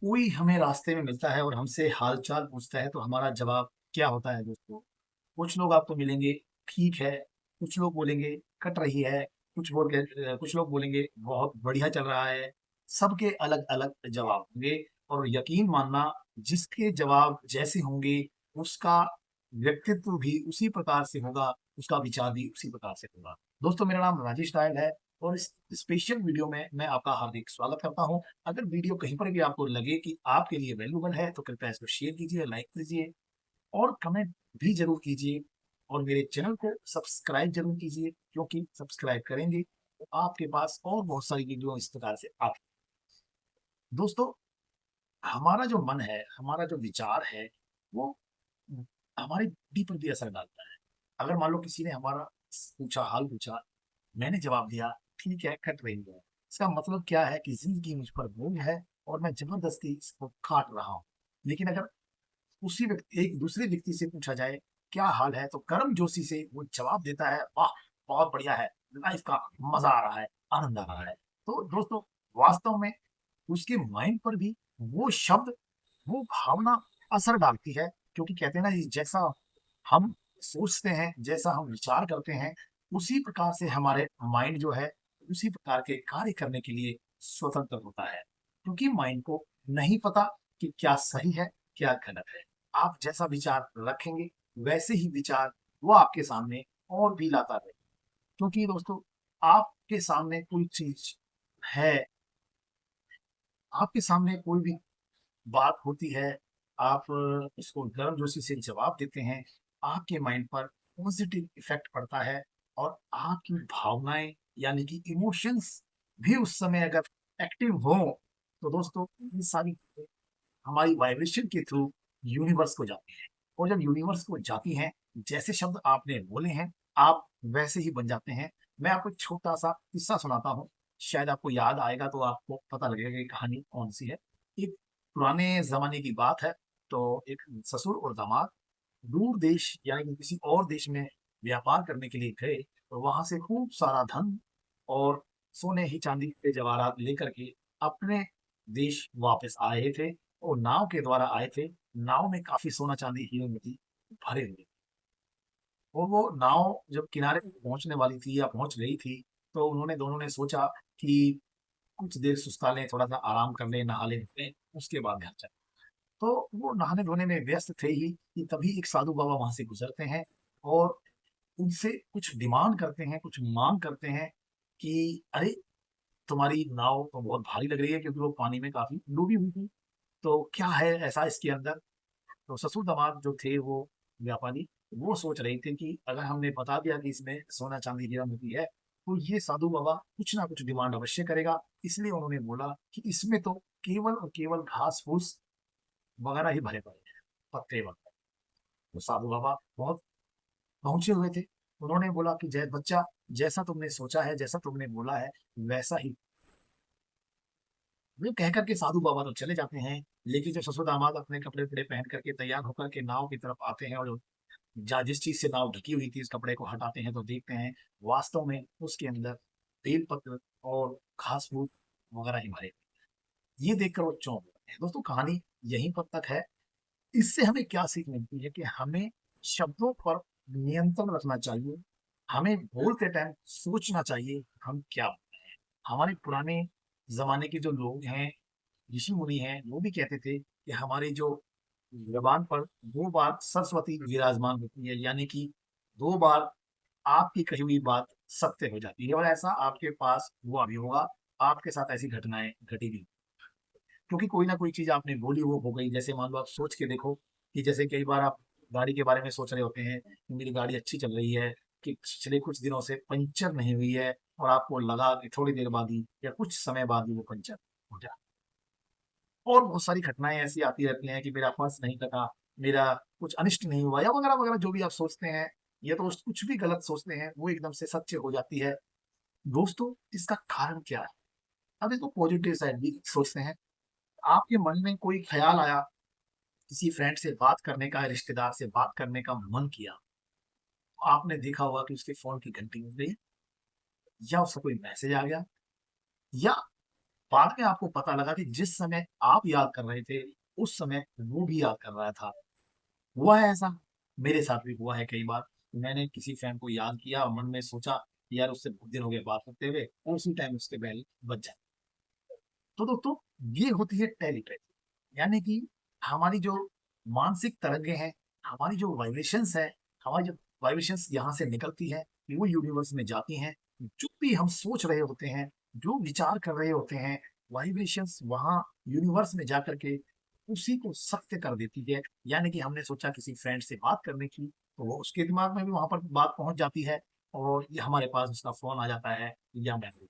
कोई हमें रास्ते में मिलता है और हमसे हाल-चाल पूछता है तो हमारा जवाब क्या होता है दोस्तों? कुछ लोग आपको मिलेंगे, ठीक है, कुछ लोग बोलेंगे कट रही है, कुछ लोग बोलेंगे बहुत बढ़िया चल रहा है। सबके अलग-अलग जवाब होंगे और यकीन मानना जिसके जवाब जैसे होंगे, उसका व्यक्तित्व भी उसी प्रकार से होगा, उसका विचार भी उसी प्रकार से होगा। दोस्तों मेरा नाम राजेश रायल है और इस स्पेशल वीडियो में मैं आपका हार्दिक स्वागत करता हूँ। अगर वीडियो कहीं पर भी आपको लगे कि आपके लिए वैल्यूएबल है, तो कृपया इसको शेयर कीजिए, लाइक कीजिए और कमेंट भी ज़रूर कीजिए और मेरे चैनल को सब्सक्राइब ज़रूर कीजिए क्योंकि सब्सक्राइब करेंगे तो आपके पास और बहुत सारी वीडियो इस प्रकार से आती दोस्तों, हमारा जो मन है, हमारा जो विचार है, वो हमारी बुद्धि पर भी असर डालता है। अगर मान लो किसी ने हमारा हाल पूछा, मैंने जवाब दिया, ठीक है, कट रही है। इसका मतलब क्या है कि ज़िंदगी मुझ पर बोझ है और मैं ज़बरदस्ती इसको काट रहा हूँ। लेकिन अगर उसी व्यक्ति एक दूसरे व्यक्ति से पूछा जाए, क्या हाल है? तो गर्मजोशी से वो जवाब देता है, वाह! बहुत बढ़िया है, लाइफ़ का मज़ा आ रहा है, आनंद आ रहा है। तो दोस्तों, वास्तव में उसके माइंड पर भी वो शब्द, वो भावना असर डालती है क्योंकि कहते हैं ना, जैसा हम सोचते हैं, जैसा हम विचार करते हैं, उसी प्रकार से हमारे माइंड जो है, उसी प्रकार के कार्य करने के लिए स्वतंत्र होता है। क्योंकि माइंड को नहीं पता कि क्या सही है, क्या गलत है। आप जैसा विचार रखेंगे, वैसे ही विचार वो आपके सामने और भी लाता रहेगा। क्योंकि दोस्तों, आपके सामने कोई चीज़ है, आपके सामने कोई भी बात होती है, आप उसको गर्मजोशी से जवाब देते हैं, आपके माइंड पर पॉज़िटिव इफ़ेक्ट पड़ता है और आपकी भावनाएँ यानी कि इमोशंस भी उस समय अगर एक्टिव हों, तो दोस्तों ये सारी चीज़ें हमारी वाइब्रेशन के थ्रू यूनिवर्स को जाती हैं और जब यूनिवर्स को जाती हैं, जैसे शब्द आपने बोले हैं, आप वैसे ही बन जाते हैं। मैं आपको एक छोटा-सा किस्सा सुनाता हूँ, शायद आपको याद आएगा तो आपको पता लगेगा कि कहानी कौन-सी है। एक पुराने ज़माने की बात है, तो एक ससुर और दामाद दूर देश यानी कि किसी और देश में व्यापार करने के लिए गए, तो वहाँ से खूब सारा धन और सोने ही चांदी के जवाहरात लेकर के अपने देश वापस आए थे और नाव के द्वारा आए थे। नाव में काफ़ी सोना चांदी हीरे मोती भरे हुए। और वो नाव जब किनारे पे पहुँचने वाली थी या पहुँच गई थी, तो उन्होंने दोनों ने सोचा कि कुछ देर सुस्ता लें, थोड़ा-सा आराम कर लें, नहा लें, उसके बाद घर चलें। तो वो नहाने-धोने में व्यस्त थे ही कि तभी एक साधु बाबा वहाँ से गुज़रते हैं और उनसे कुछ डिमांड करते हैं, कुछ माँग करते हैं कि अरे! तुम्हारी नाव तो बहुत भारी लग रही है क्योंकि वो पानी में काफ़ी डूबी हुई थी। तो क्या है ऐसा इसके अंदर? तो ससुर-दामाद जो थे वो व्यापारी, वो सोच रहे थे कि अगर हमने बता दिया कि इसमें सोना-चांदी हीरा-मोती है, तो ये साधु बाबा कुछ ना कुछ डिमांड अवश्य करेगा। इसलिए उन्होंने बोला कि इसमें तो केवल और केवल घास-फूस वगैरह ही भरे पड़े हैं, पत्ते वगैरह। तो साधु बाबा बहुत पहुँचे हुए थे। उन्होंने बोला कि जय बच्चा, जैसा तुमने सोचा है, जैसा तुमने बोला है, वैसा ही यूँ कह कर के साधु बाबा तो चले जाते हैं, लेकिन जब ससुर-दामाद अपने कपड़े-वपड़े पहन कर के तैयार होकर के नाव की तरफ आते हैं और जहाँ जिस चीज़ से नाव ढकी हुई थी, इस कपड़े को हटाते हैं तो देखते हैं, वास्तव में उसके अंदर बेलपत्र और घास-फूस वगैरह ही भरे। ये देखकर वो चौंक जाते हैं। दोस्तों कहानी यहीं पर तक है। इससे हमें क्या सीख मिलती है कि हमें शब्दों पर नियंत्रण रखना चाहिए। हमें बोलते टाइम सोचना चाहिए, हम क्या बोल रहे हैं। हमारे पुराने ज़माने के जो लोग हैं, ऋषि-मुनि हैं, वो भी कहते थे कि हमारी जो ज़ुबान पर 2 बार सरस्वती विराजमान होती है, यानी कि 2 बार आपकी कही हुई बात सत्य हो जाती है और ऐसा आपके पास हुआ भी होगा। आपके साथ ऐसी घटनाएँ घटी भी। क्योंकि कोई ना कोई चीज़ आपने बोली वो हो गई। जैसे मान लो आप सोच के देखो कि जैसे कई बार आप गाड़ी के बारे में सोच रहे होते हैं कि मेरी गाड़ी अच्छी चल रही है, कि पिछले कुछ दिनों से पंचर नहीं हुई है और आपको लगा कि थोड़ी देर बाद ही या कुछ समय बाद ही वो पंचर हो जाए। और बहुत सारी घटनाएँ ऐसी आती रहती हैं कि मेरा पर्स नहीं कटा, मेरा कुछ अनिष्ट नहीं हुआ या वगैरह-वगैरह जो भी आप सोचते हैं, या तो कुछ भी गलत सोचते हैं, वो एकदम से सत्य हो जाती है। दोस्तों, इसका कारण क्या है? अब इसको पॉजिटिव साइड भी सोचते हैं। आपके मन में कोई ख़्याल आया, किसी फ्रेंड से बात करने का, रिश्तेदार से बात करने का मन किया, आपने देखा होगा कि उसके फ़ोन की घंटी बज गई या उसका कोई मैसेज आ गया या बाद में आपको पता लगा कि जिस समय आप याद कर रहे थे, उस समय वो भी याद कर रहा था। हुआ है ऐसा? मेरे साथ भी हुआ है कई बार। मैंने किसी फ्रेंड को याद किया और मन में सोचा कि यार उससे बहुत दिन हो गए बात करते हुए और उसी टाइम उसके बेल बज जाए। तो दोस्तों ये होती है टेलीपैथी यानी कि हमारी जो मानसिक तरंगे हैं, हमारी जो वाइब्रेशंस है, हमारी जो वाइब्रेशंस यहाँ से निकलती है, वो यूनिवर्स में जाती हैं। जो भी हम सोच रहे होते हैं, जो विचार कर रहे होते हैं, वाइब्रेशंस वहाँ यूनिवर्स में जाकर के उसी को सत्य कर देती है। यानी कि हमने सोचा किसी फ्रेंड से बात करने की, तो वो उसके दिमाग में भी वहाँ पर बात पहुँच जाती है और ये हमारे पास उसका फ़ोन आ जाता है या मैसेज।